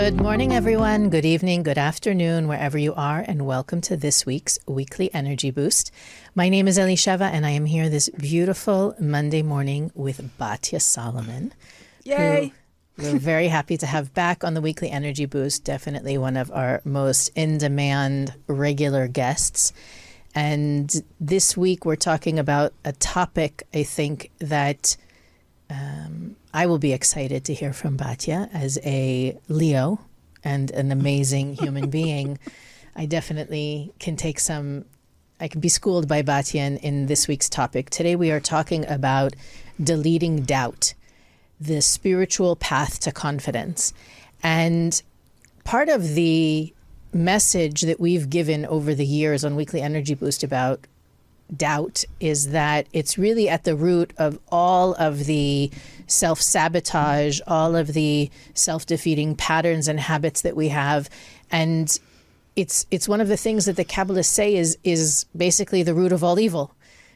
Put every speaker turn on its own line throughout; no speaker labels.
Good morning, everyone. Good evening, good afternoon, wherever you are, and welcome to this week's Weekly Energy Boost. My name is Elisheva, and I am here this beautiful Monday morning with Batya Solomon.
Yay!
We're very happy to have back on the Weekly Energy Boost, definitely one of our most in-demand regular guests. And this week we're talking about a topic, I think, that I will be excited to hear from Batya as a Leo and an amazing human being. I definitely can I can be schooled by Batya in this week's topic. Today we are talking about deleting doubt, the spiritual path to confidence. And part of the message that we've given over the years on Weekly Energy Boost about doubt is that it's really at the root of all of the self-sabotage, all of the self-defeating patterns and habits that we have. And it's one of the things that the Kabbalists say is basically the root of all evil.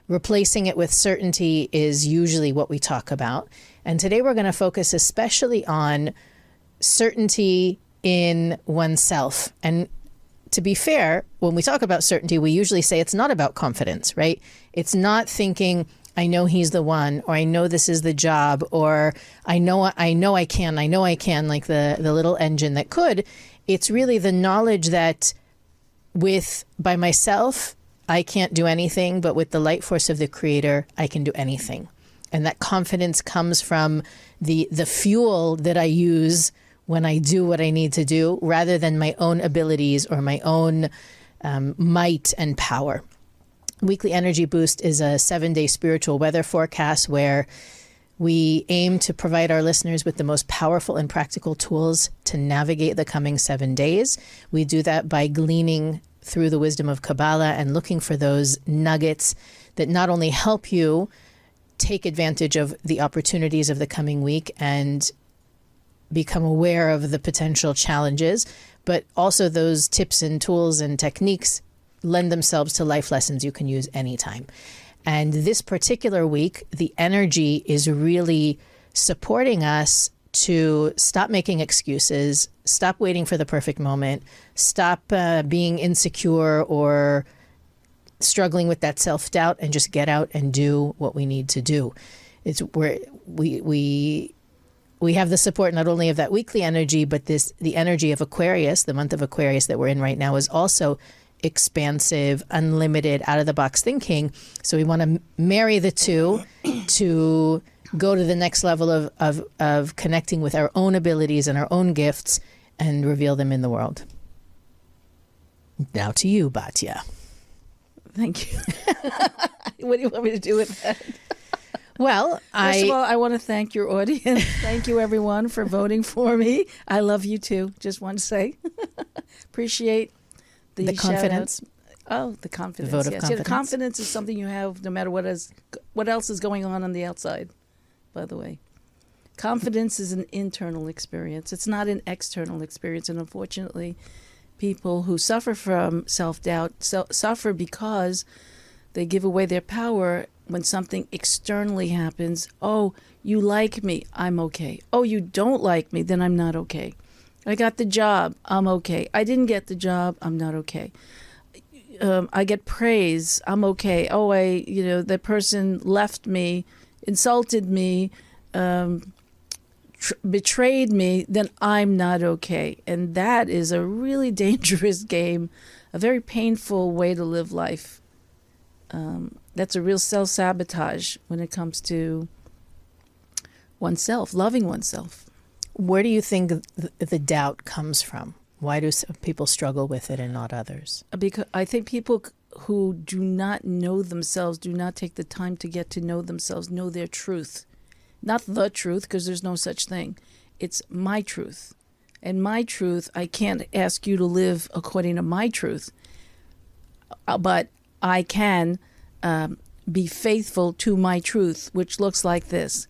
Replacing it with certainty is usually what we talk about. And today we're going to focus especially on certainty in oneself. And to be fair, when we talk about certainty, we usually say it's not about confidence, right? It's not thinking, I know he's the one, or I know this is the job, or I know I can, like the little engine that could. It's really the knowledge that by myself, I can't do anything, but with the light force of the Creator, I can do anything. And that confidence comes from the fuel that I use when I do what I need to do, rather than my own abilities or my own might and power. Weekly Energy Boost is a 7-day spiritual weather forecast where we aim to provide our listeners with the most powerful and practical tools to navigate the coming 7 days. We do that by gleaning through the wisdom of Kabbalah and looking for those nuggets that not only help you take advantage of the opportunities of the coming week and become aware of the potential challenges, but also those tips and tools and techniques lend themselves to life lessons you can use anytime. And this particular week, the energy is really supporting us to stop making excuses, stop waiting for the perfect moment, stop being insecure or struggling with that self-doubt, and just get out and do what we need to do. It's where we have the support not only of that weekly energy, but the energy of Aquarius, the month of Aquarius that we're in right now, is also expansive, unlimited, out-of-the-box thinking. So we want to marry the two to go to the next level of connecting with our own abilities and our own gifts and reveal them in the world. Now to you, Batya.
Thank you. What do you want me to do with that?
Well,
First of all, I want to thank your audience. Thank you, everyone, for voting for me. I love you, too. Just want to say. Appreciate the
confidence.
Oh, the confidence.
The vote of
yes.
confidence.
Yeah, confidence is something you have no matter what else is going on the outside, by the way. Confidence is an internal experience. It's not an external experience. And unfortunately, people who suffer from self-doubt suffer because they give away their power when something externally happens. Oh, you like me, I'm okay. Oh, you don't like me, then I'm not okay. I got the job, I'm okay. I didn't get the job, I'm not okay. I get praise, I'm okay. Oh, the person left me, insulted me, betrayed me, then I'm not okay. And that is a really dangerous game, a very painful way to live life. That's a real self-sabotage when it comes to oneself, loving oneself.
Where do you think the doubt comes from? Why do some people struggle with it and not others?
Because I think people who do not know themselves, do not take the time to get to know themselves, know their truth. Not the truth, because there's no such thing. It's my truth. And my truth, I can't ask you to live according to my truth, but I can be faithful to my truth, which looks like this: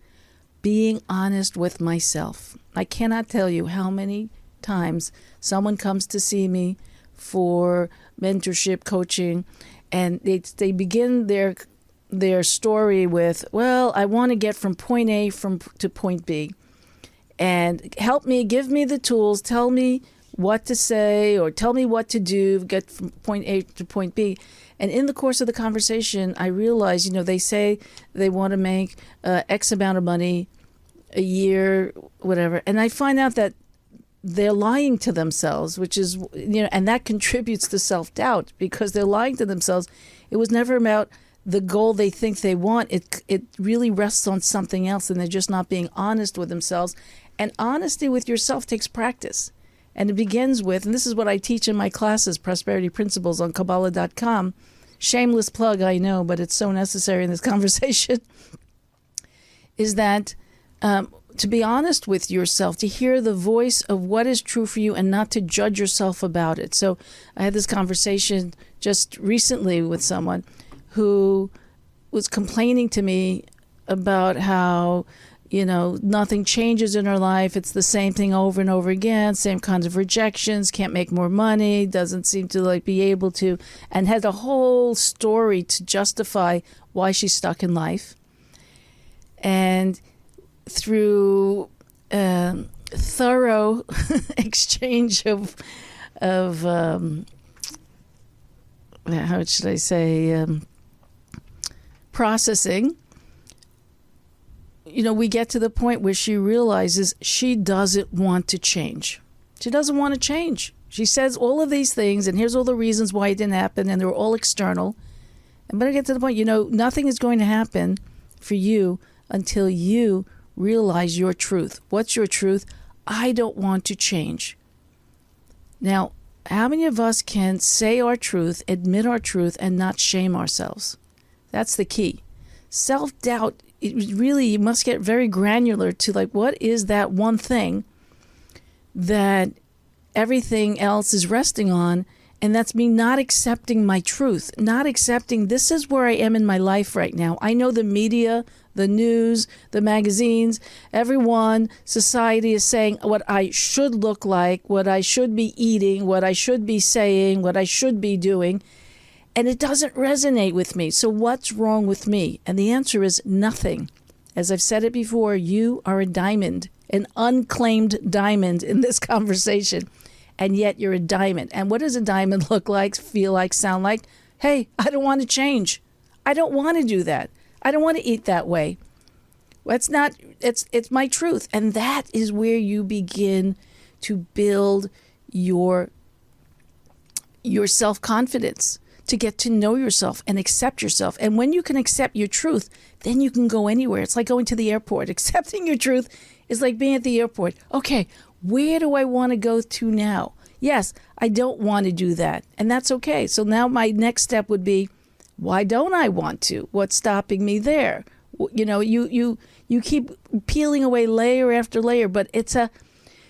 being honest with myself. I cannot tell you how many times someone comes to see me for mentorship, coaching, and they begin their story with, well, I want to get from point A to point B. and help me, give me the tools, tell me what to say or tell me what to do, get from point A to point B. And in the course of the conversation, I realized, they say they want to make X amount of money a year, whatever. And I find out that they're lying to themselves, which is, and that contributes to self-doubt because they're lying to themselves. It was never about the goal they think they want. It really rests on something else, and they're just not being honest with themselves. And honesty with yourself takes practice. And it begins with, and this is what I teach in my classes, Prosperity Principles on Kabbalah.com. Shameless plug, I know, but it's so necessary in this conversation, is that to be honest with yourself, to hear the voice of what is true for you and not to judge yourself about it. So I had this conversation just recently with someone who was complaining to me about how, nothing changes in her life. It's the same thing over and over again, same kinds of rejections, can't make more money, doesn't seem to be able to, and had a whole story to justify why she's stuck in life. And through thorough exchange of how should I say, processing, we get to the point where she realizes she doesn't want to change. She doesn't want to change. She says all of these things, and here's all the reasons why it didn't happen, and they're all external. But I get to the point, nothing is going to happen for you until you realize your truth. What's your truth? I don't want to change. Now, how many of us can say our truth, admit our truth, and not shame ourselves? That's the key. Self-doubt, you must get very granular to what is that one thing that everything else is resting on, and that's me not accepting my truth, not accepting this is where I am in my life right now. I know the media, the news, the magazines, everyone, society is saying what I should look like, what I should be eating, what I should be saying, what I should be doing, and it doesn't resonate with me. So what's wrong with me? And the answer is nothing. As I've said it before, you are a diamond, an unclaimed diamond in this conversation, and yet you're a diamond. And what does a diamond look like, feel like, sound like? Hey, I don't want to change. I don't want to do that. I don't want to eat that way. It's my truth. And that is where you begin to build your self-confidence, to get to know yourself and accept yourself. And when you can accept your truth, then you can go anywhere. It's like going to the airport. Accepting your truth is like being at the airport. Okay, where do I want to go to now? Yes, I don't want to do that. And that's okay. So now my next step would be, why don't I want to? What's stopping me there? You keep peeling away layer after layer, but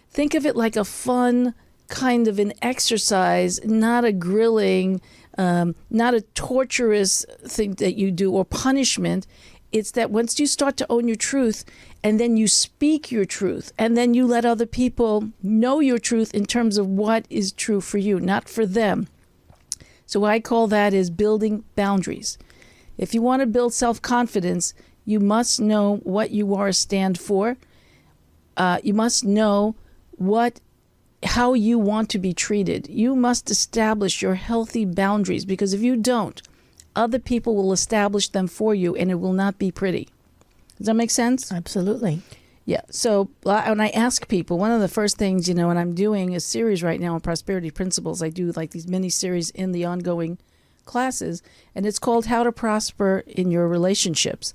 think of it like a fun kind of an exercise, not a grilling, not a torturous thing that you do or punishment. It's that once you start to own your truth and then you speak your truth and then you let other people know your truth in terms of what is true for you, not for them. So what I call that is building boundaries. If you want to build self-confidence, you must know what you are a stand for. You must know how you want to be treated. You must establish your healthy boundaries, because if you don't, other people will establish them for you and it will not be pretty. Does that make sense?
Absolutely.
Yeah. So when I ask people, one of the first things, when I'm doing a series right now on prosperity principles, I do these mini series in the ongoing classes, and it's called How to Prosper in Your Relationships.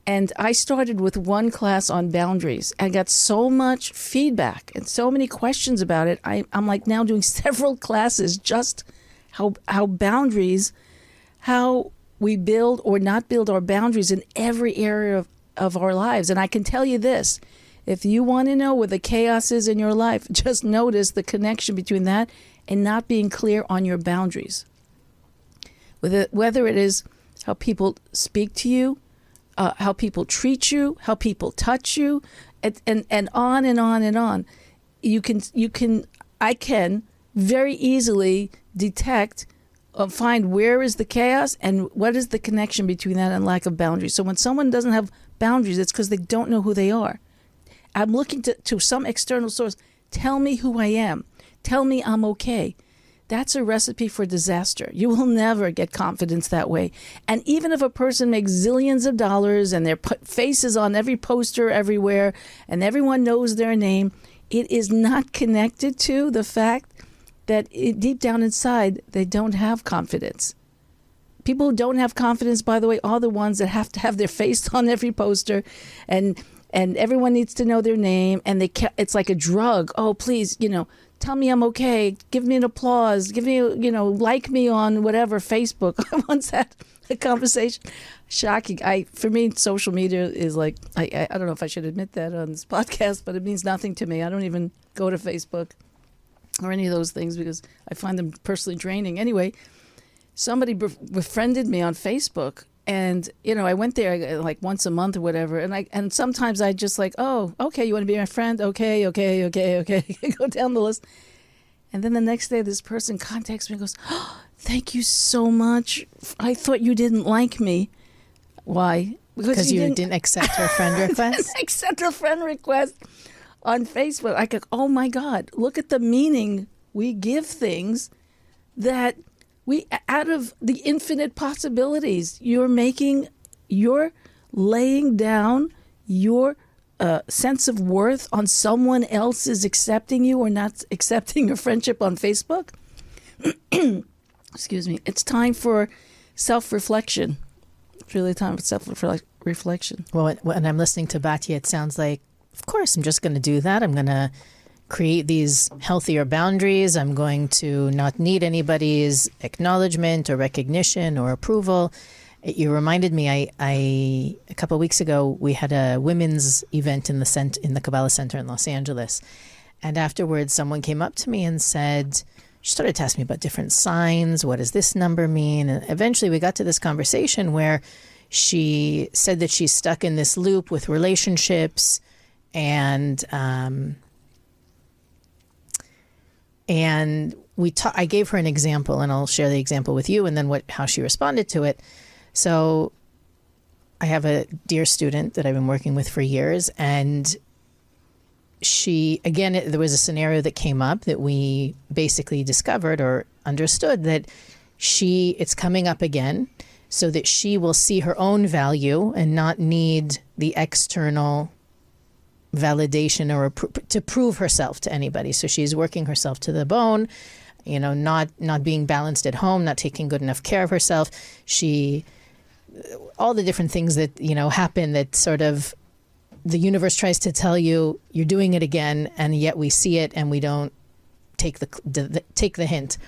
And I started with one class on boundaries. I got so much feedback and so many questions about it. I'm now doing several classes just how boundaries, how we build or not build our boundaries in every area of our lives. And I can tell you this, if you want to know where the chaos is in your life, just notice the connection between that and not being clear on your boundaries. Whether it is how people speak to you, how people treat you, how people touch you, and on and on and on. I can very easily detect find where is the chaos and what is the connection between that and lack of boundaries. So when someone doesn't have boundaries, it's because they don't know who they are. I'm looking to some external source. Tell me who I am. Tell me I'm okay. That's a recipe for disaster. You will never get confidence that way. And even if a person makes zillions of dollars and their face is on every poster everywhere and everyone knows their name, it is not connected to the fact that deep down inside, they don't have confidence. People who don't have confidence, by the way, are the ones that have to have their face on every poster and everyone needs to know their name. And it's like a drug. Oh, please, tell me I'm okay. Give me an applause. Give me, like me on whatever, Facebook. I once had a conversation. Shocking. For me, social media is like, I don't know if I should admit that on this podcast, but it means nothing to me. I don't even go to Facebook or any of those things because I find them personally draining. Anyway, somebody befriended me on Facebook. And, I went there like once a month or whatever. And sometimes I just like, oh, okay, you want to be my friend? Okay. Go down the list. And then the next day, this person contacts me and goes, oh, thank you so much. I thought you didn't like me. Why?
Because you didn't accept her friend request?
Accept her friend request on Facebook. I go, oh my God, look at the meaning we give things that out of the infinite possibilities, you're laying down your sense of worth on someone else's accepting you or not accepting your friendship on Facebook. Excuse me. It's time for self-reflection. It's really time for self-reflection.
Well, when I'm listening to Batya, it sounds like, of course, I'm just going to do that. I'm going to create these healthier boundaries. I'm going to not need anybody's acknowledgement or recognition or approval. You reminded me, I a couple of weeks ago, we had a women's event in the Kabbalah Centre in Los Angeles. And afterwards, someone came up to me and said, she started to ask me about different signs. What does this number mean? And eventually we got to this conversation where she said that she's stuck in this loop with relationships and I gave her an example, and I'll share the example with you, and then how she responded to it. So I have a dear student that I've been working with for years, and there was a scenario that came up that we basically discovered or understood that it's coming up again, so that she will see her own value and not need the external validation or to prove herself to anybody. So she's working herself to the bone, not being balanced at home, not taking good enough care of herself. All the different things that, happen that sort of the universe tries to tell you you're doing it again, and yet we see it and we don't take the hint.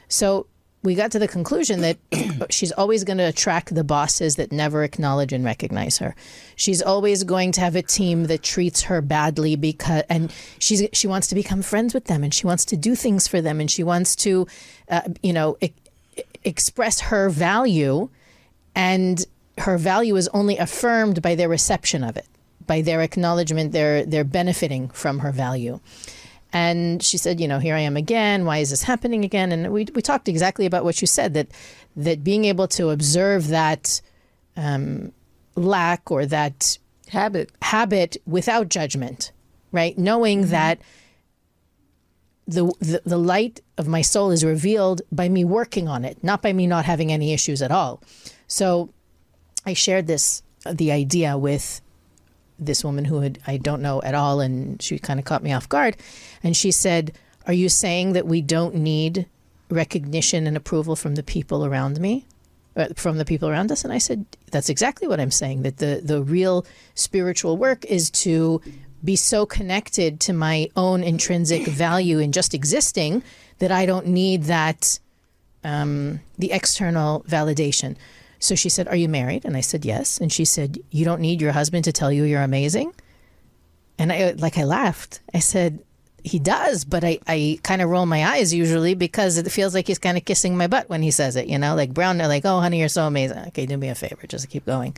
So we got to the conclusion that she's always going to attract the bosses that never acknowledge and recognize her. She's always going to have a team that treats her badly and she wants to become friends with them, and she wants to do things for them, and she wants to, express her value, and her value is only affirmed by their reception of it, by their acknowledgement. They're benefiting from her value. And she said, here I am again. Why is this happening again? And we talked exactly about what you said, that being able to observe that lack or that habit without judgment, right? Knowing that the light of my soul is revealed by me working on it, not by me not having any issues at all. So I shared the idea with this woman who I don't know at all, and she kind of caught me off guard. And she said, are you saying that we don't need recognition and approval from the people around me, from the people around us? And I said, that's exactly what I'm saying, that the real spiritual work is to be so connected to my own intrinsic value in just existing that I don't need that, the external validation. So she said, are you married? And I said, yes. And she said, you don't need your husband to tell you you're amazing? And I laughed. I said, he does, but I kind of roll my eyes usually because it feels like he's kind of kissing my butt when he says it, like Brown, they're like, oh, honey, you're so amazing. Okay, do me a favor, just keep going.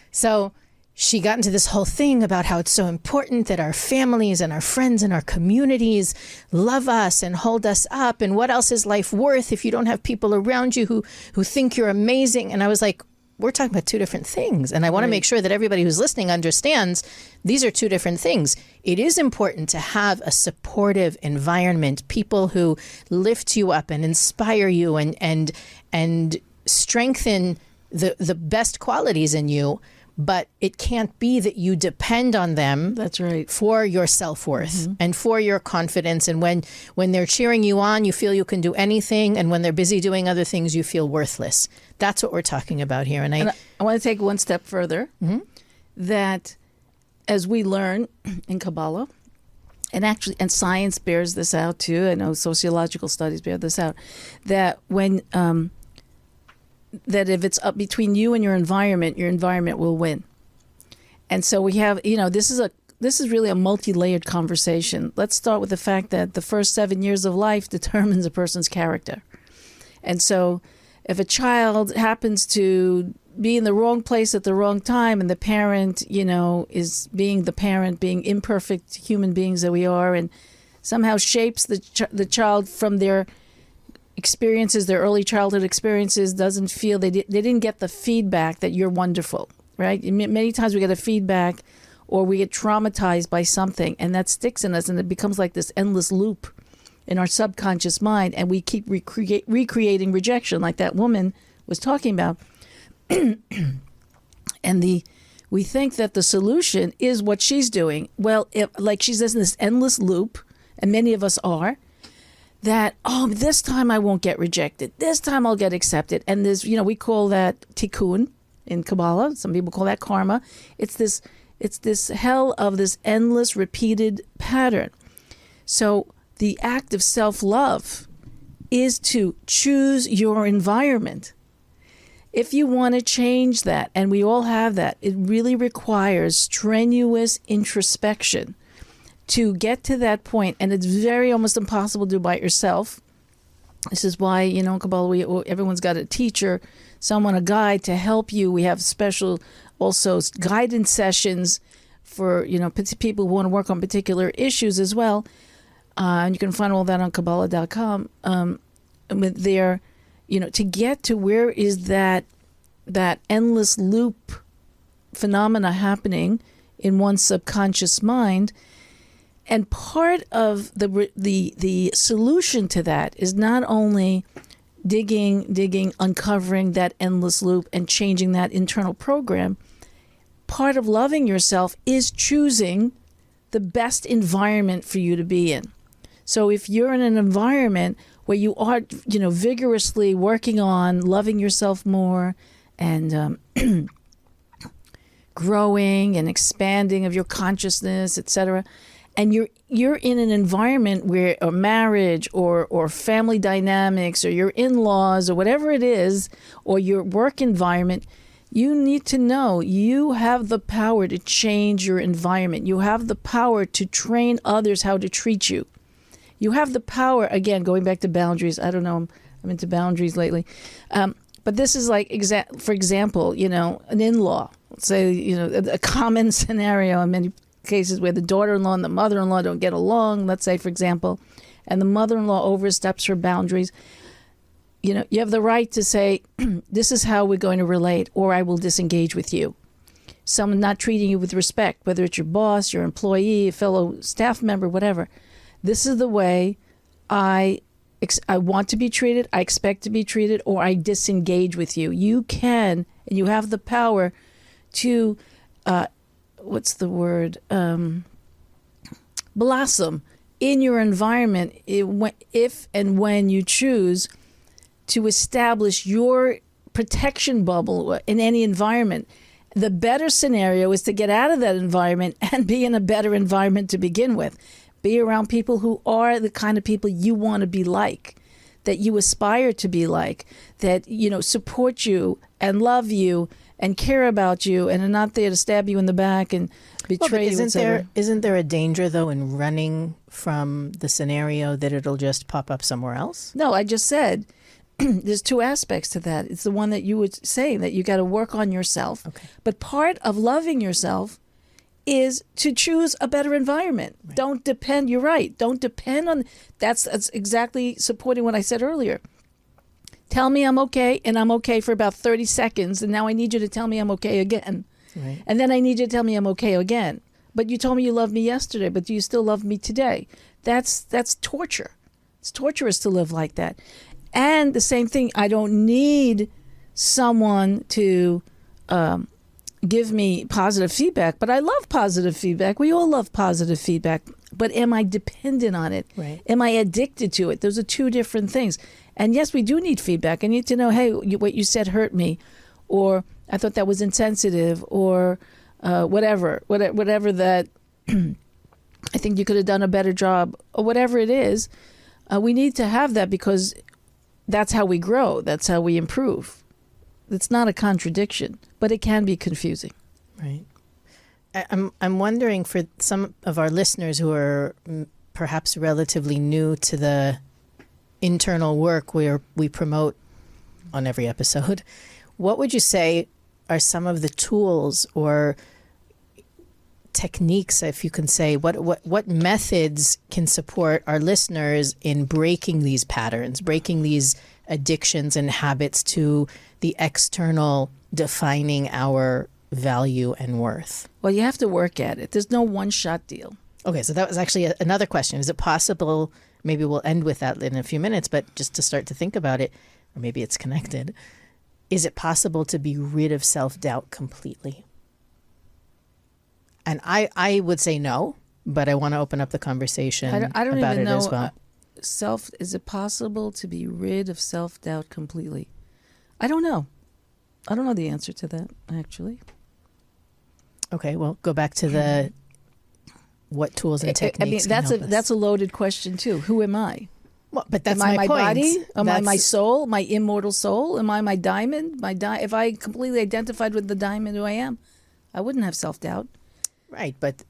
So she got into this whole thing about how it's so important that our families and our friends and our communities love us and hold us up. And what else is life worth if you don't have people around you who think you're amazing? And I was like, we're talking about two different things. And I want to make sure that everybody who's listening understands these are two different things. It is important to have a supportive environment, people who lift you up and inspire you and strengthen the best qualities in you. But it can't be that you depend on them.
That's right.
For your self-worth and for your confidence. And when they're cheering you on, you feel you can do anything. And when they're busy doing other things, you feel worthless. That's what we're talking about here. And
I want to take one step further, that as we learn in Kabbalah, and science bears this out too, I know sociological studies bear this out, that when that if it's up between you and your environment will win. And so we have, this is really a multi-layered conversation. Let's start with the fact that the first 7 years of life determines a person's character. And so if a child happens to be in the wrong place at the wrong time, and the parent, is being the parent, being imperfect human beings that we are, and somehow shapes the child from their experiences, their early childhood experiences, doesn't feel they didn't get the feedback that you're wonderful, right? Many times we get a feedback, or we get traumatized by something, and that sticks in us, and it becomes like this endless loop in our subconscious mind, and we keep recreating rejection, like that woman was talking about. And we think that the solution is what she's doing. Well, like she's in this endless loop, and many of us are, that, this time I won't get rejected. This time I'll get accepted. And there's, we call that tikkun in Kabbalah. Some people call that karma. It's this hell of this endless repeated pattern. So the act of self-love is to choose your environment. If you want to change that, and we all have that, it really requires strenuous introspection to get to that point, and it's very almost impossible to do by yourself. This is why, in Kabbalah, everyone's got a teacher, a guide to help you. We have special also guidance sessions for, people who want to work on particular issues as well. And you can find all that on Kabbalah.com. To get to where is that endless loop phenomena happening in one's subconscious mind. And part of the solution to that is not only digging, uncovering that endless loop and changing that internal program. Part of loving yourself is choosing the best environment for you to be in. So if you're in an environment where you are, vigorously working on loving yourself more and growing and expanding of your consciousness, etc., and you're in an environment where a marriage or family dynamics or your in-laws or whatever it is, or your work environment, you need to know you have the power to change your environment. You have the power to train others how to treat you. You have the power, again, going back to boundaries. I don't know, I'm into boundaries lately. But this is like, for example, an in-law. Let's say, a common scenario in many cases where the daughter-in-law and the mother-in-law don't get along, let's say, for example, and the mother-in-law oversteps her boundaries. You have the right to say, this is how we're going to relate, or I will disengage with you. Someone not treating you with respect, whether it's your boss, your employee, a fellow staff member, whatever. This is the way I want to be treated, I expect to be treated, or I disengage with you. You can, and you have the power to, blossom in your environment if and when you choose to establish your protection bubble in any environment. The better scenario is to get out of that environment and be in a better environment to begin with. Be around people who are the kind of people you want to be like, that you aspire to be like, that, support you and love you and care about you and are not there to stab you in the back and betray you.
Isn't there a danger, though, in running from the scenario that it'll just pop up somewhere else?
No, I just said there's two aspects to that. It's the one that you were saying, that you got to work on yourself. Okay. But part of loving yourself is to choose a better environment. Right. Don't depend. You're right. Don't depend on. That's exactly supporting what I said earlier. tell me I'm okay, and I'm okay for about 30 seconds, and now I need you to tell me I'm okay again.
Right.
And then I need you to tell me I'm okay again. But you told me you loved me yesterday, but do you still love me today? That's torture. It's torturous to live like that. And the same thing, I don't need someone to give me positive feedback, but I love positive feedback. We all love positive feedback. But am I dependent on it?
Right.
Am I addicted to it? Those are two different things. And yes, we do need feedback. I need to know, hey, what you said hurt me, or I thought that was insensitive, or whatever that I think you could have done a better job, or whatever it is. We need to have that because that's how we grow. That's how we improve. It's not a contradiction, but it can be confusing.
Right. I'm wondering, for some of our listeners who are perhaps relatively new to the internal work where we promote on every episode, what would you say are some of the tools or techniques, if you can say, what methods can support our listeners in breaking these patterns, breaking these addictions and habits to the external defining our value and worth?
Well, you have to work at it. There's no one-shot deal.
Okay, so that was actually another question. Is it possible, maybe we'll end with that in a few minutes, but just to start to think about it, or maybe it's connected, is it possible to be rid of self-doubt completely? And I would say no, but I want to open up the conversation
I don't
about
even
it
know,
as well.
Is it possible to be rid of self-doubt completely? I don't know. I don't know the answer to that, actually.
Okay, well, go back to the what tools and techniques.
That's a loaded question too. Who am I?
Well, but that's
am I
my point.
Body? Am I my soul? My immortal soul? Am I my diamond? If I completely identified with the diamond who I am, I wouldn't have self-doubt.
Right, but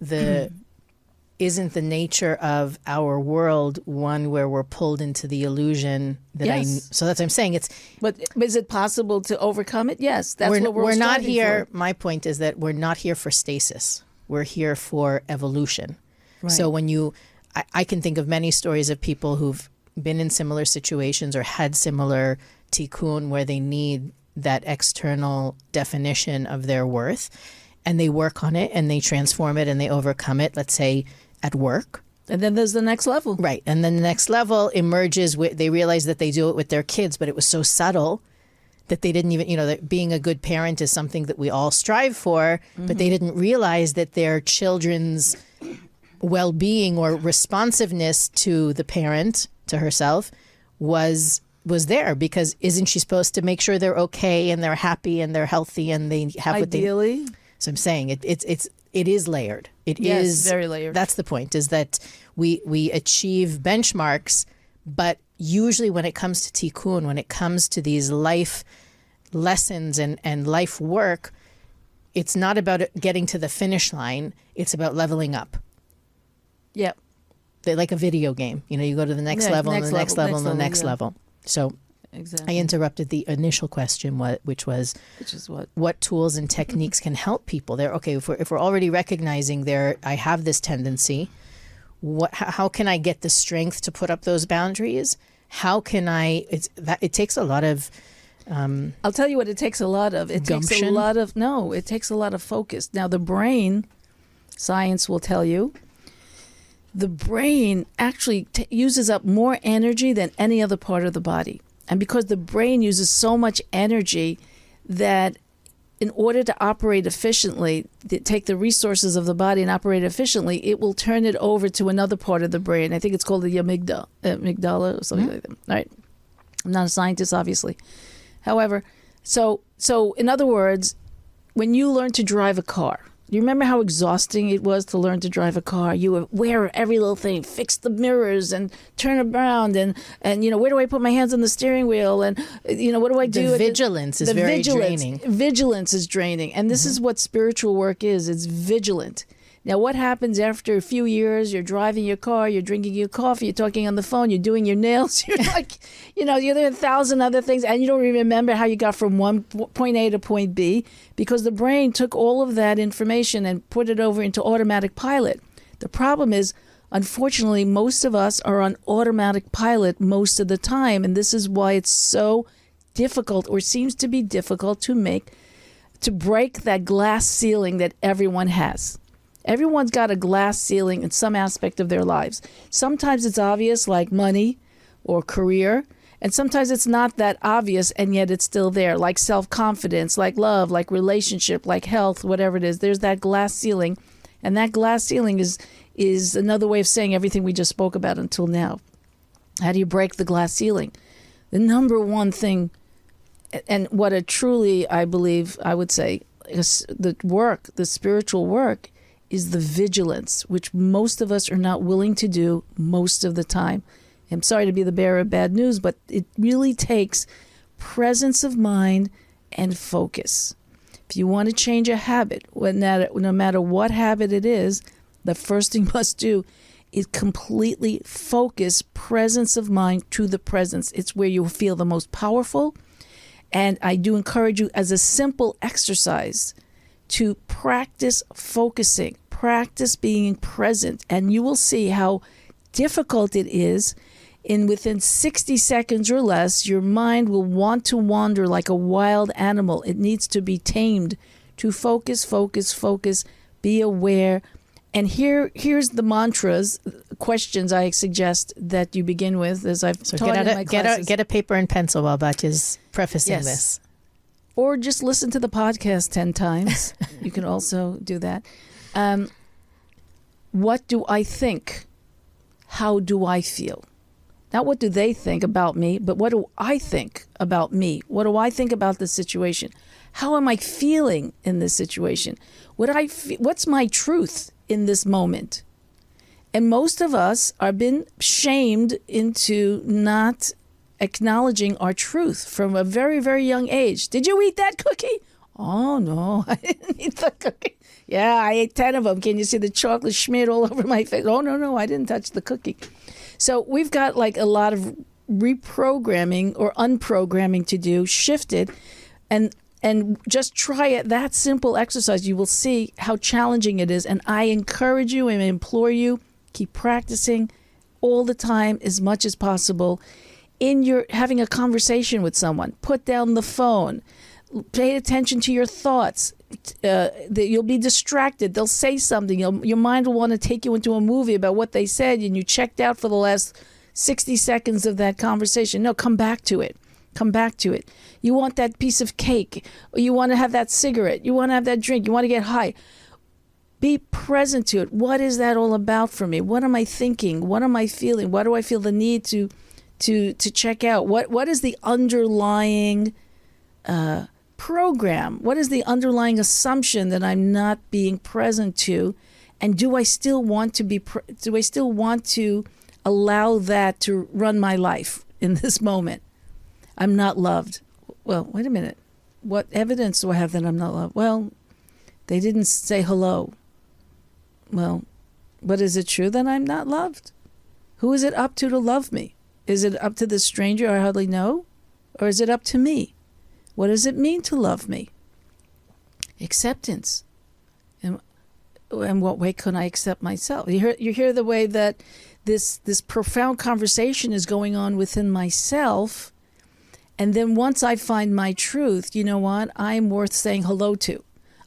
isn't the nature of our world one where we're pulled into the illusion that
yes.
so that's what I'm saying.
But is it possible to overcome it? Yes, that's what we're
not here.
For.
My point is that we're not here for stasis. We're here for evolution.
Right.
So when I can think of many stories of people who've been in similar situations or had similar tikkun where they need that external definition of their worth, and they work on it and they transform it and they overcome it, let's say at work.
And then there's the next level.
Right. And then the next level emerges with, they realize that they do it with their kids, but it was so subtle that they didn't even, that being a good parent is something that we all strive for, but they didn't realize that their children's well-being or responsiveness to the parent, to herself, was there, because isn't she supposed to make sure they're okay and they're happy and they're healthy and they have what they...
Ideally.
So I'm saying it is layered. It is
very layered.
That's the point, is that we achieve benchmarks, but usually when it comes to tikkun, when it comes to these life lessons and life work, it's not about getting to the finish line. It's about leveling up.
Yep.
Like a video game. You go to the next level and the next level and the next level. So
exactly.
I interrupted the initial question, which is what tools and techniques can help people there. Okay, if we're already recognizing I have this tendency, how can I get the strength to put up those boundaries? How can it takes a lot of
I'll tell you what it takes a lot of. It
gumption?
takes a lot of focus. Now the brain, science will tell you, the brain actually uses up more energy than any other part of the body. And because the brain uses so much energy, that in order to operate efficiently, take the resources of the body and operate efficiently, it will turn it over to another part of the brain. I think it's called the amygdala or something like that. All right. I'm not a scientist, obviously. However, so in other words, when you learn to drive a car, you remember how exhausting it was to learn to drive a car? You were aware of every little thing, fix the mirrors and turn around and where do I put my hands on the steering wheel and what do I do?
The vigilance is very draining.
Vigilance is draining. And this is what spiritual work is. It's vigilant. Now, what happens after a few years? You're driving your car, you're drinking your coffee, you're talking on the phone, you're doing your nails, you're like, you're doing 1,000 other things, and you don't even remember how you got from point A to point B, because the brain took all of that information and put it over into automatic pilot. The problem is, unfortunately, most of us are on automatic pilot most of the time, and this is why it's so difficult, or seems to be difficult to break that glass ceiling that everyone has. Everyone's got a glass ceiling in some aspect of their lives. Sometimes it's obvious, like money or career, and sometimes it's not that obvious, and yet it's still there, like self-confidence, like love, like relationship, like health, whatever it is. There's that glass ceiling, and that glass ceiling is another way of saying everything we just spoke about until now. How do you break the glass ceiling? The number one thing, and what a truly, I believe, I would say, is the spiritual work, is the vigilance, which most of us are not willing to do most of the time. I'm sorry to be the bearer of bad news, but it really takes presence of mind and focus. If you want to change a habit, no matter what habit it is, the first thing you must do is completely focus presence of mind to the presence. It's where you feel the most powerful. And I do encourage you, as a simple exercise, to practice focusing, practice being present, and you will see how difficult it is. Within 60 seconds or less, your mind will want to wander like a wild animal. It needs to be tamed to focus, be aware. And here's the mantras, questions I suggest that you begin with, as I've taught in my classes.
Get a paper and pencil while Batya's prefacing this.
Or just listen to the podcast 10 times. You can also do that. What do I think? How do I feel? Not what do they think about me, but what do I think about me? What do I think about the situation? How am I feeling in this situation? What's my truth in this moment? And most of us are been shamed into not acknowledging our truth from a very, very young age. Did you eat that cookie? Oh, no, I didn't eat the cookie. Yeah, I ate 10 of them. Can you see the chocolate smeared all over my face? Oh, no, I didn't touch the cookie. So we've got like a lot of reprogramming or unprogramming to do, shifted, and just try it. That simple exercise, you will see how challenging it is. And I encourage you and implore you, keep practicing all the time as much as possible. In your having a conversation with someone, put down the phone, pay attention to your thoughts. You'll be distracted. They'll say something. Your mind will want to take you into a movie about what they said, and you checked out for the last 60 seconds of that conversation. No, come back to it. Come back to it. You want that piece of cake, or you want to have that cigarette. You want to have that drink. You want to get high. Be present to it. What is that all about for me? What am I thinking? What am I feeling? Why do I feel the need to check out? What is the underlying program? What is the underlying assumption that I'm not being present to? And do I still want to allow that to run my life in this moment? I'm not loved. Well, wait a minute. What evidence do I have that I'm not loved? Well, they didn't say hello. Well, but is it true that I'm not loved? Who is it up to love me? Is it up to this stranger I hardly know? Or is it up to me? What does it mean to love me? Acceptance. And what way can I accept myself? You hear the way that this profound conversation is going on within myself. And then once I find my truth, you know what? I'm worth saying hello to.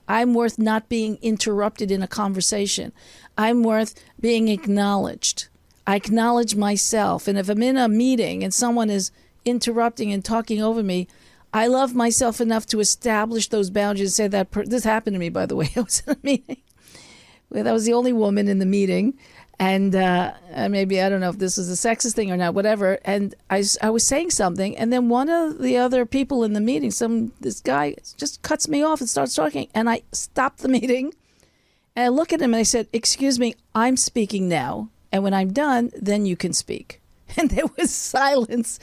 I'm worth not being interrupted in a conversation. I'm worth being acknowledged. I acknowledge myself. And if I'm in a meeting and someone is interrupting and talking over me, I love myself enough to establish those boundaries and say that this happened to me, by the way. I was in a meeting. I was the only woman in the meeting. And maybe, I don't know if this was a sexist thing or not, whatever. And I was saying something. And then one of the other people in the meeting, this guy just cuts me off and starts talking. And I stopped the meeting. And I look at him and I said, "Excuse me, I'm speaking now. And when I'm done, then you can speak." And there was silence.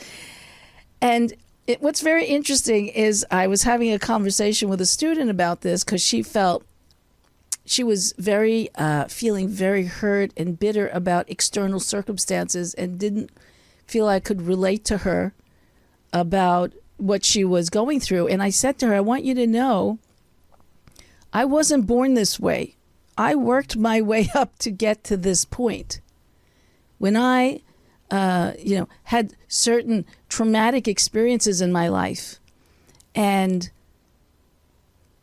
And what's very interesting is I was having a conversation with a student about this because she was feeling very hurt and bitter about external circumstances and didn't feel I could relate to her about what she was going through. And I said to her, "I want you to know, I wasn't born this way. I worked my way up to get to this point. When I had certain traumatic experiences in my life. And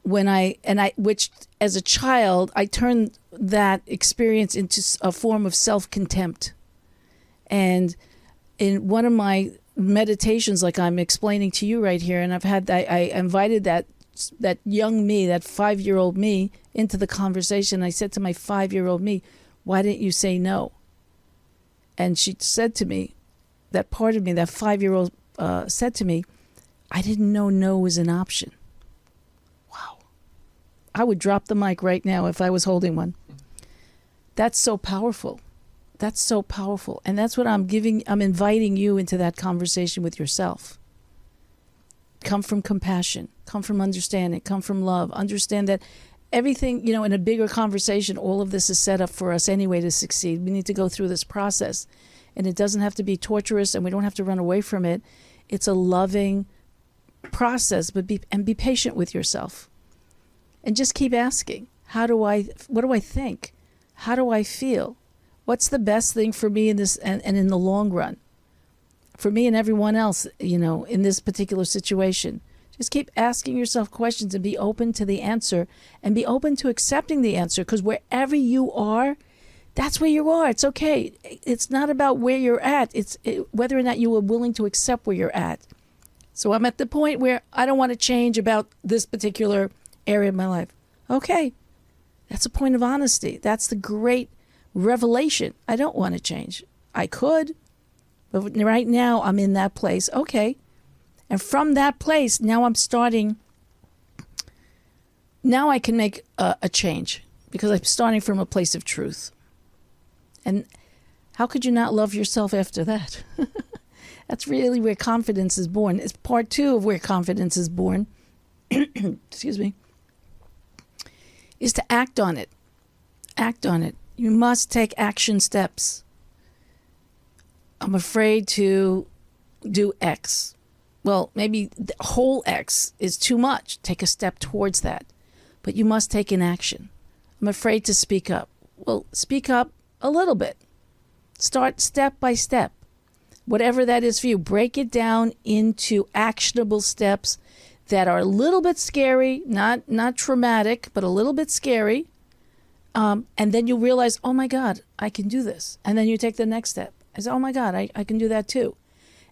which as a child, I turned that experience into a form of self-contempt. And in one of my meditations, like I'm explaining to you right here, and I invited that young me, that 5-year-old me, into the conversation. I said to my 5-year-old me, why didn't you say no? And she said to me, that part of me, that 5-year-old said to me, I didn't know no was an option. Wow. I would drop the mic right now if I was holding one. That's so powerful. That's so powerful. And that's what I'm inviting you into that conversation with yourself. Come from compassion, come from understanding, come from love. Understand that everything, in a bigger conversation, all of this is set up for us anyway to succeed. We need to go through this process. And it doesn't have to be torturous, and we don't have to run away from it. It's a loving process, but be patient with yourself. And just keep asking, what do I think? How do I feel? What's the best thing for me in this and in the long run? For me and everyone else, in this particular situation. Just keep asking yourself questions and be open to the answer, and be open to accepting the answer, because wherever you are, that's where you are. It's okay. It's not about where you're at. It's whether or not you are willing to accept where you're at. So I'm at the point where I don't want to change about this particular area of my life. Okay. That's a point of honesty. That's the great revelation. I don't want to change. I could, but right now I'm in that place. Okay. And from that place, now I'm starting. Now I can make a change, because I'm starting from a place of truth. And how could you not love yourself after that? That's really where confidence is born. It's part 2 of where confidence is born. Excuse me. Is to act on it. Act on it. You must take action steps. I'm afraid to do X. Well, maybe the whole X is too much. Take a step towards that. But you must take an action. I'm afraid to speak up. Well, speak up a little bit. Start step by step. Whatever that is for you, break it down into actionable steps that are a little bit scary, not traumatic, but a little bit scary. And then you realize, oh my God, I can do this. And then you take the next step. I say, oh my God, I can do that too.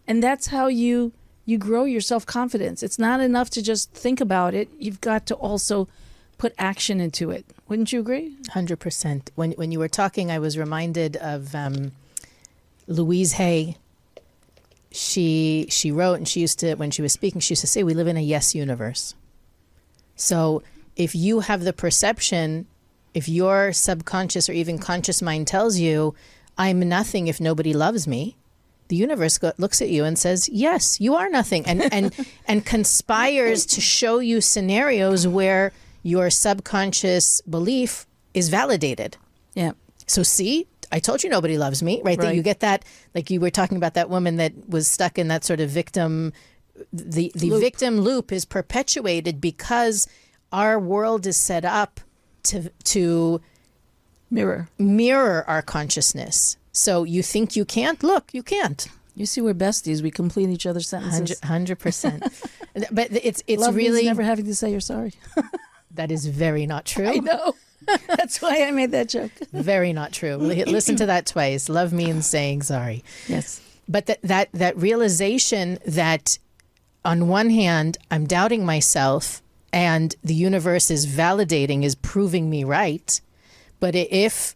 And that's how you grow your self-confidence. It's not enough to just think about it. You've got to also put action into it. Wouldn't you agree?
100%. When you were talking, I was reminded of Louise Hay. She wrote, and she used to, when she was speaking, she used to say, we live in a yes universe. So if you have the perception, if your subconscious or even conscious mind tells you, I'm nothing if nobody loves me, the universe looks at you and says, yes, you are nothing, and conspires to show you scenarios where your subconscious belief is validated. Yeah. So see, I told you nobody loves me, right? That you get that, like you were talking about that woman that was stuck in that sort of victim, the victim loop is perpetuated because our world is set up to mirror our consciousness. So you think you can't? Look, you can't.
You see, we're besties. We complete each other's sentences.
100%. But it's
Love
really
means never having to say you're sorry.
That is very not true.
I know. That's why I made that joke.
Very not true. Listen to that twice. Love means saying sorry.
Yes.
But that realization that on one hand, I'm doubting myself and the universe is validating, is proving me right. But if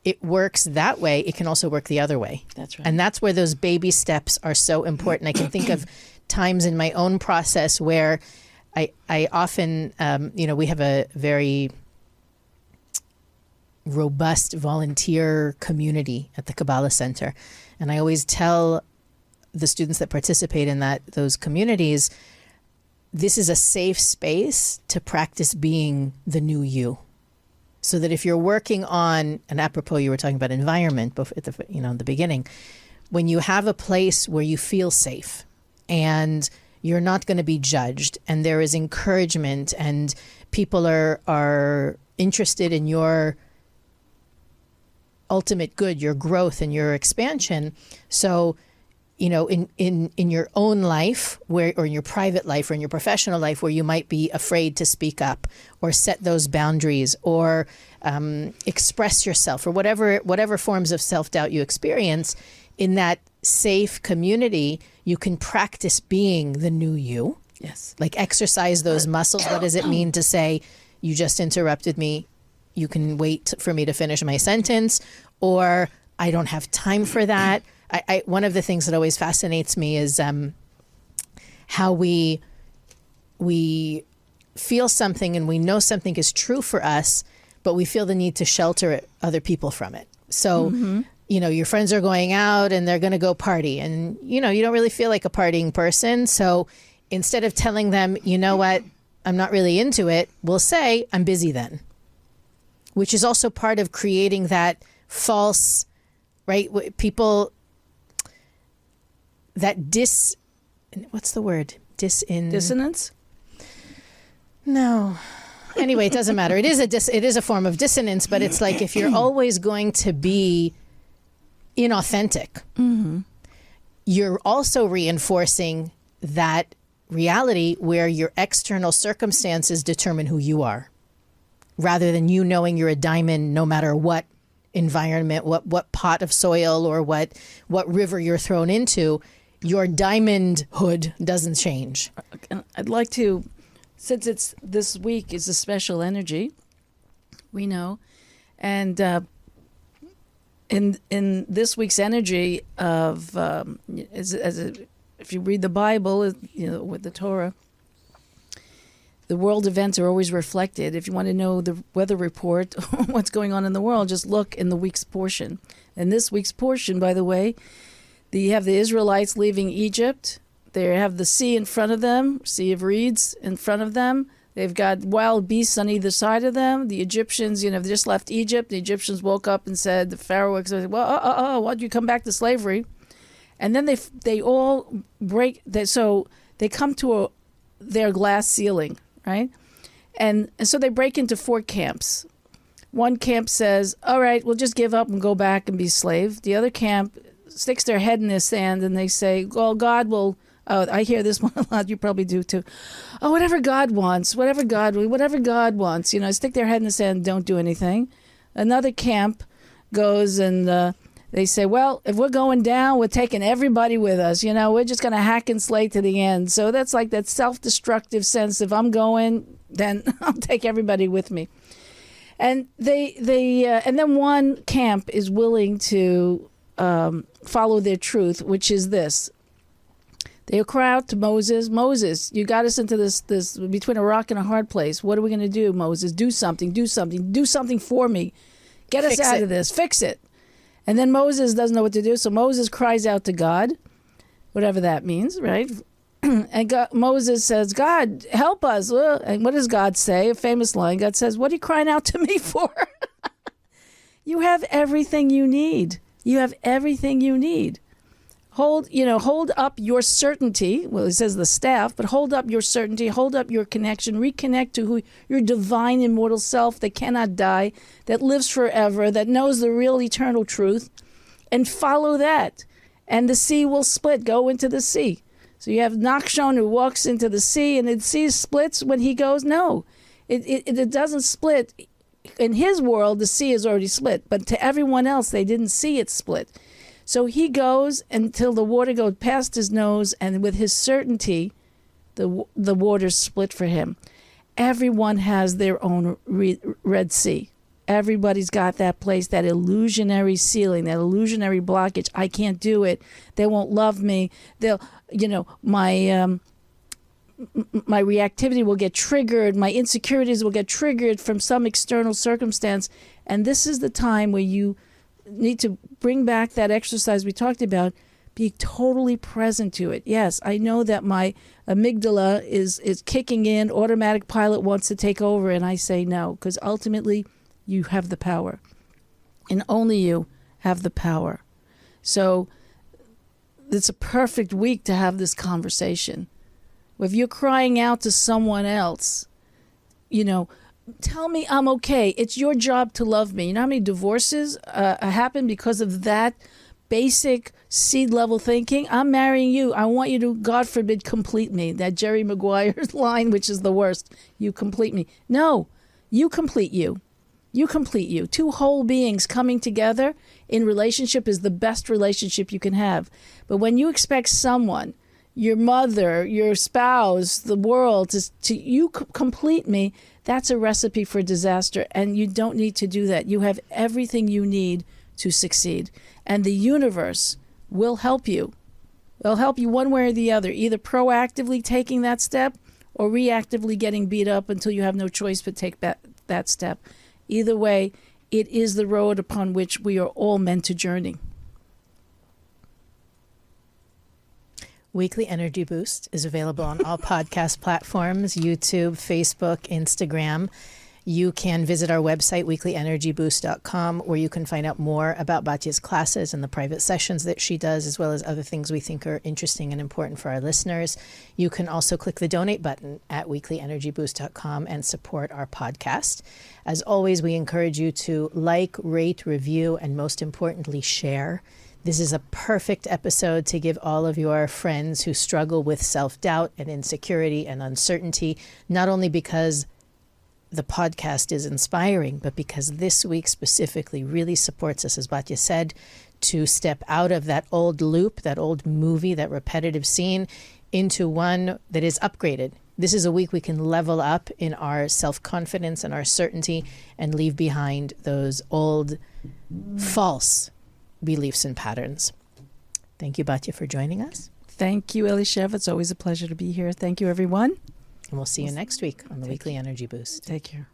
it works that way, it can also work the other way.
That's right.
And that's where those baby steps are so important. I can think of times in my own process where I often, we have a very robust volunteer community at the Kabbalah Centre. And I always tell the students that participate in those communities, this is a safe space to practice being the new you. So that if you're working on, and apropos you were talking about environment at the beginning, when you have a place where you feel safe and you're not going to be judged and there is encouragement and people are interested in your ultimate good, your growth and your expansion. So, you know, in your own life or in your private life or in your professional life where you might be afraid to speak up or set those boundaries or express yourself or whatever forms of self-doubt you experience, in that safe community, you can practice being the new you.
Yes.
Like exercise those muscles. What does it mean to say, you just interrupted me, you can wait for me to finish my sentence, or I don't have time for that. One of the things that always fascinates me is how we feel something and we know something is true for us, but we feel the need to shelter other people from it. So, you know, your friends are going out and they're going to go party, and, you know, you don't really feel like a partying person. So instead of telling them, you know what, I'm not really into it, we'll say, I'm busy then, which is also part of creating that false, right? People, that what's the word?
Dissonance?
No. Anyway, it doesn't matter. It is a form of dissonance, but it's like if you're always going to be inauthentic, you're also reinforcing that reality where your external circumstances determine who you are, rather than you knowing you're a diamond no matter what environment, what pot of soil or what river you're thrown into. Your diamondhood doesn't change.
I'd like to, since this week is a special energy, we know, and in this week's energy of if you read the Bible, you know, with the Torah, the world events are always reflected. If you want to know the weather report, what's going on in the world, just look in the week's portion. And this week's portion, by the way, you have the Israelites leaving Egypt. They have the sea in front of them, Sea of Reeds in front of them. They've got wild beasts on either side of them. The Egyptians, you know, they just left Egypt. The Egyptians woke up and said, the Pharaoh said, well, why'd you come back to slavery? And then they all break. So they come to their glass ceiling, right? And so they break into 4 camps. One camp says, all right, we'll just give up and go back and be slaves. The other camp sticks their head in the sand and they say, well, God will, I hear this one a lot, you probably do too. Oh, whatever God wants, whatever God wants, you know, stick their head in the sand and don't do anything. Another camp goes and they say, well, if we're going down, we're taking everybody with us. You know, we're just going to hack and slay to the end. So that's like that self-destructive sense. If I'm going, then I'll take everybody with me. And and then one camp is willing to follow their truth, which is this. They cry out to Moses, Moses, you got us into this between a rock and a hard place. What are we going to do, Moses? Do something for me. Get us out of this. Fix it. And then Moses doesn't know what to do, so Moses cries out to God, whatever that means, right? And Moses says, God, help us. And what does God say? A famous line. God says, what are you crying out to me for? You have everything you need. You have everything you need. Hold up your certainty. Well, it says the staff, but hold up your certainty, hold up your connection, reconnect to your divine immortal self that cannot die, that lives forever, that knows the real eternal truth, and follow that. And the sea will split. Go into the sea. So you have Nachshon who walks into the sea, and the sea splits when he goes. No, it doesn't split. In his world, the sea is already split, but to everyone else, they didn't see it split. So he goes until the water goes past his nose, and with his certainty, the waters split for him. Everyone has their own Red Sea. Everybody's got that place, that illusionary ceiling, that illusionary blockage. I can't do it. They won't love me. They'll, my reactivity will get triggered. My insecurities will get triggered from some external circumstance. And this is the time where you need to bring back that exercise we talked about, be totally present to it. Yes, I know that my amygdala is kicking in, automatic pilot wants to take over, and I say no, because ultimately you have the power. And only you have the power. So it's a perfect week to have this conversation. If you're crying out to someone else, tell me I'm okay. It's your job to love me. You know how many divorces happen because of that basic seed level thinking? I'm marrying you. I want you to, God forbid, complete me. That Jerry Maguire's line, which is the worst. You complete me. No, you complete you. You complete you. Two whole beings coming together in relationship is the best relationship you can have. But when you expect someone, your mother, your spouse, the world, to you complete me, that's a recipe for disaster. And you don't need to do that. You have everything you need to succeed. And the universe will help you. They'll help you one way or the other, either proactively taking that step or reactively getting beat up until you have no choice but take that step. Either way, it is the road upon which we are all meant to journey.
Weekly Energy Boost is available on all podcast platforms, YouTube, Facebook, Instagram. You can visit our website, weeklyenergyboost.com, where you can find out more about Batya's classes and the private sessions that she does, as well as other things we think are interesting and important for our listeners. You can also click the donate button at weeklyenergyboost.com and support our podcast. As always, we encourage you to like, rate, review, and most importantly, share. This is a perfect episode to give all of your friends who struggle with self-doubt and insecurity and uncertainty, not only because the podcast is inspiring, but because this week specifically really supports us, as Batya said, to step out of that old loop, that old movie, that repetitive scene, into one that is upgraded. This is a week we can level up in our self-confidence and our certainty and leave behind those old false beliefs and patterns. Thank you, Batya, for joining us.
Thank you, Elisheva. It's always a pleasure to be here. Thank you, everyone.
And we'll see you next week on the Weekly Energy Boost.
Take care.